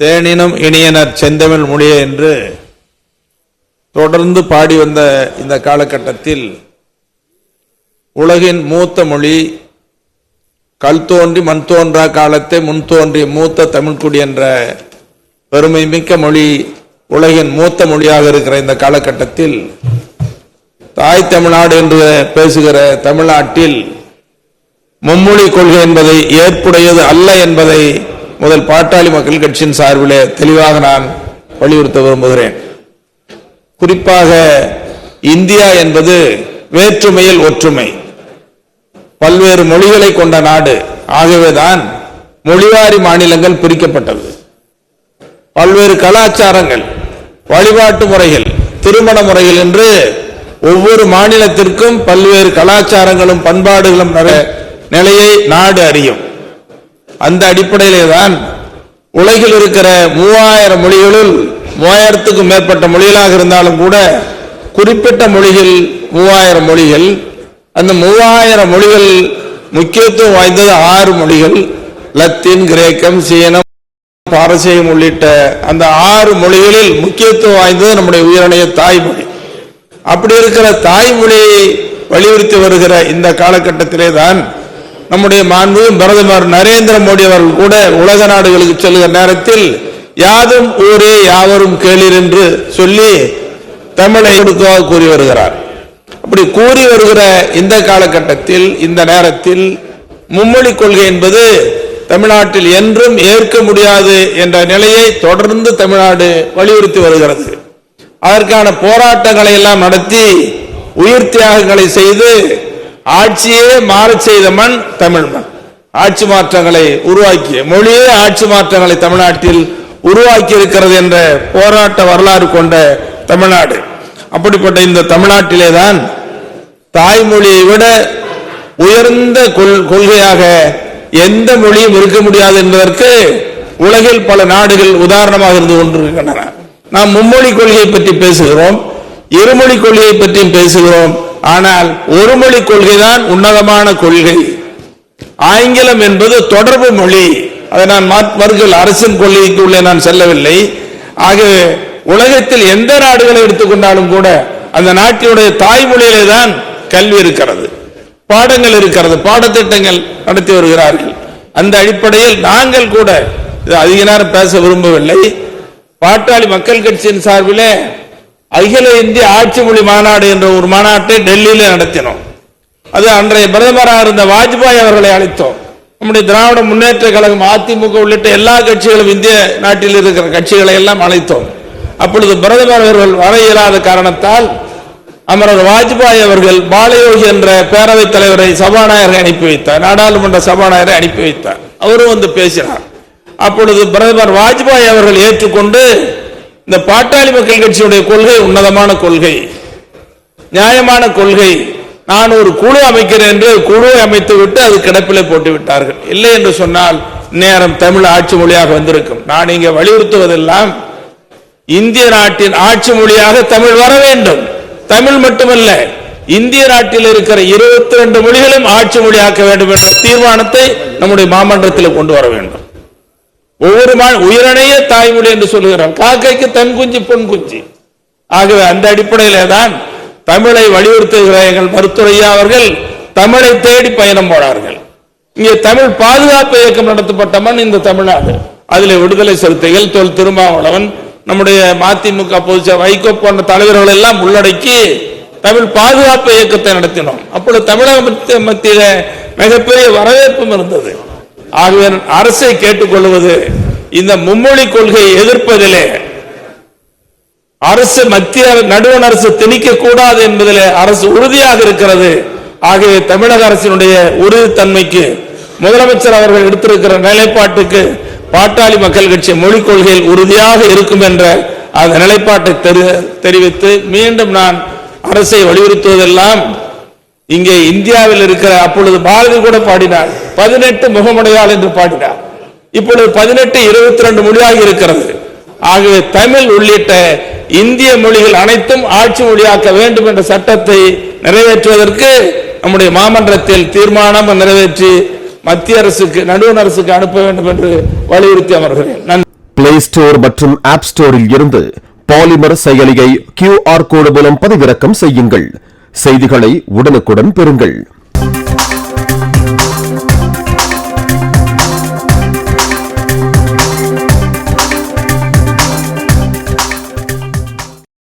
தேனினும் இனியனர் செந்தமிழ் மொழியே என்று தொடர்ந்து பாடி வந்த இந்த காலகட்டத்தில் உலகின் மூத்த மொழி, கல் தோன்றி மண் தோன்றா காலத்தை முன் தோன்றிய மூத்த தமிழ்குடி என்ற பெருமை மிக்க மொழி உலகின் மூத்த மொழியாக இருக்கிற இந்த காலகட்டத்தில் தாய் தமிழ்நாடு என்று பேசுகிற தமிழ்நாட்டில் மும்மொழி கொள்கை என்பதை ஏற்புடையது அல்ல என்பதை முதல் பாட்டாளி மக்கள் கட்சியின் சார்பிலே தெளிவாக நான் வலியுறுத்த விரும்புகிறேன். குறிப்பாக இந்தியா என்பது வேற்றுமையில் ஒற்றுமை, பல்வேறு மொழிகளை கொண்ட நாடு. ஆகவேதான் மொழிவாரி மாநிலங்கள் பிரிக்கப்பட்டது. பல்வேறு கலாச்சாரங்கள், வழிபாட்டு முறைகள், திருமண முறைகள் என்று ஒவ்வொரு மாநிலத்திற்கும் பல்வேறு கலாச்சாரங்களும் பண்பாடுகளும் நிலையை நாடு அறியும். அந்த அடிப்படையிலே தான் உலகில் இருக்கிற 3000 மொழிகளுள் 3000க்கும் மேற்பட்ட மொழிகளாக இருந்தாலும் கூட குறிப்பிட்ட மொழிகள் 3000 மொழிகள். அந்த 3000 மொழிகள் முக்கியத்துவம் வாய்ந்தது 6 மொழிகள்: லத்தீன், கிரேக்கம், சீனம், பாரசீகம் உள்ளிட்ட அந்த 6 மொழிகளில் முக்கியத்துவம் வாய்ந்தது நம்முடைய உயிரணைய தாய்மொழி. அப்படி இருக்கிற தாய்மொழியை வலியுறுத்தி வருகிற இந்த காலகட்டத்திலே தான் நம்முடைய மாண்புமிகு பிரதமர் நரேந்திர மோடி அவர்கள் கூட உலக நாடுகளுக்கு செல்கிற நேரத்தில் யாதும் ஊரே யாவரும் கேளீர் என்று சொல்லி தமிழை கொடுத்ததாக கூறி வருகிறார். அப்படி கூறி வருகிற இந்த காலகட்டத்தில், இந்த நேரத்தில் மும்மொழி கொள்கை என்பது தமிழ்நாட்டில் என்றும் ஏற்க முடியாது என்ற நிலையை தொடர்ந்து தமிழ்நாடு வலியுறுத்தி வருகிறது. அதற்கான போராட்டங்களை எல்லாம் நடத்தி உயிர் தியாகங்களை செய்து ஆட்சியே மாற செய்த மண் தமிழ் மண். ஆட்சி மாற்றங்களை உருவாக்கிய மொழியே ஆட்சி மாற்றங்களை தமிழ்நாட்டில் உருவாக்கி இருக்கிறது என்ற போராட்ட வரலாறு கொண்ட தமிழ்நாடு. அப்படிப்பட்ட இந்த தமிழ்நாட்டிலே தான் தாய்மொழியை விட உயர்ந்த கொள்கையாக எந்த மொழியும் இருக்க முடியாது என்பதற்கு உலகில் பல நாடுகள் உதாரணமாக இருந்து கொண்டிருக்கின்றன. நாம் மும்மொழி கொள்கையை பற்றி பேசுகிறோம், இருமொழி கொள்கையை பற்றியும் பேசுகிறோம். ஆனால் ஒரு மொழி கொள்கைதான் உன்னதமான கொள்கை. ஆங்கிலம் என்பது தொடர்பு மொழி. அதை நான் மறுக்கல், அரசின் கொள்கைக்கு உள்ளே நான் செல்லவில்லை. ஆகவே உலகத்தில் எந்த நாடுகளை எடுத்துக்கொண்டாலும் கூட அந்த நாட்டினுடைய தாய்மொழியிலே தான் கல்வி இருக்கிறது, பாடங்கள் இருக்கிறது, பாடத்திட்டங்கள் நடத்தி வருகிறார்கள். அந்த அடிப்படையில் நாங்கள் கூட அதிக நேரம் பேச விரும்பவில்லை. பாட்டாளி மக்கள் கட்சியின் சார்பிலே அகில இந்திய ஆட்சி மொழி மாநாடு என்ற ஒரு மாநாட்டை டெல்லியில நடத்தினோம். அது அன்றைய பிரதமராக இருந்த வாஜ்பாய் அவர்களை அழைத்தோம். நம்முடைய திராவிட முன்னேற்ற கழகம், அதிமுக உள்ளிட்ட எல்லா கட்சிகளும், இந்திய நாட்டில் இருக்கிற கட்சிகளை எல்லாம் அழைத்தோம். அப்பொழுது பிரதமர் அவர்கள் வர இயலாத காரணத்தால் அமரர் வாஜ்பாய் அவர்கள் பாலயோகி என்ற பேரவைத் தலைவரை சபாநாயகரை அனுப்பி வைத்தார், நாடாளுமன்ற சபாநாயகரை அனுப்பி வைத்தார். அவரும் வந்து பேசினார். அப்பொழுது பிரதமர் வாஜ்பாய் அவர்கள் ஏற்றுக்கொண்டு இந்த பாட்டாளி மக்கள் கட்சியுடைய கொள்கை உன்னதமான கொள்கை, நியாயமான கொள்கை, நான் ஒரு குழு அமைக்கிறேன் என்று குழு அமைத்து விட்டு அது கிடப்பிலே போட்டு விட்டார்கள். இல்லை என்று சொன்னால் நேரம் தமிழ் ஆட்சி மொழியாக வந்திருக்கும். நான் இங்கே வலியுறுத்துவதெல்லாம் இந்திய நாட்டின் ஆட்சி மொழியாக தமிழ் வர வேண்டும். தமிழ் மட்டுமல்ல, இந்திய நாட்டில் இருக்கிற 22 மொழிகளும் ஆட்சி மொழியாக்க வேண்டும் என்ற தீர்மானத்தை நம்முடைய மாமன்றத்தில் கொண்டு வர வேண்டும். ஒவ்வொரு உயிரணைய தாய்மொழி என்று சொல்லுகிறார். காக்கைக்கு தன் குஞ்சு பொன் குஞ்சு. ஆகவே அந்த அடிப்படையிலே தான் தமிழை வலியுறுத்துகிற எங்கள் மருத்துவரையா அவர்கள் தமிழை தேடி பயணம் போனார்கள். இங்கே தமிழ் பாதுகாப்பு இயக்கம் நடத்தப்பட்ட மண் இந்த தமிழ்நாடு. அதில் விடுதலை சிறுத்தைகள், தொல் திருமாவளவன், நம்முடைய மதிமுக பொதுச்செயலாளர் வைகோ போன்ற தலைவர்கள் எல்லாம் உள்ளடக்கி தமிழ் பாதுகாப்பு இயக்கத்தை நடத்தினோம். அப்பொழுது தமிழக மத்தியில மிகப்பெரிய வரவேற்பும் இருந்தது. ஆகவே அரசை கேட்டுக்கொள்வது, இந்த மும்மொழி கொள்கையை எதிர்ப்பதிலே அரசு, மத்திய நடுவண் அரசு திணிக்க கூடாது என்பதிலே அரசு உறுதியாக இருக்கிறது. ஆகவே தமிழக அரசினுடைய உறுதித்தன்மைக்கு, முதலமைச்சர் அவர்கள் எடுத்திருக்கிற நிலைப்பாட்டுக்கு பாட்டாளி மக்கள் கட்சி மொழி கொள்கையில் உறுதியாக இருக்கும் என்ற அந்த நிலைப்பாட்டை தெரிவித்து மீண்டும் நான் அரசை வலியுறுத்துவதெல்லாம், இங்கே இந்தியாவில் இருக்கிற, அப்பொழுது பாரதி கூட பாடினார் 18 முகமுடையாள் என்று பாடினார். இப்பொழுது 18 22 மொழியாக இருக்கிறது. ஆகவே தமிழ் உள்ளிட்ட இந்திய மொழிகள் அனைத்தும் ஆட்சி மொழியாக்க வேண்டும் என்ற சட்டத்தை நிறைவேற்றுவதற்கு நம்முடைய மாமன்றத்தில் தீர்மானம் நிறைவேற்றி மத்திய அரசுக்கு, நடுவண் அரசுக்கு அனுப்ப வேண்டும் என்று வலியுறுத்தி அமர்கிறேன். நன்றி. பிளே ஸ்டோர் மற்றும் ஆப் ஸ்டோரில் இருந்து பாலிமர் செயலியை QR கோடு மூலம் பதிவிறக்கம் செய்யுங்கள். செய்திகளை உடனுக்குடன் பெறுங்கள்.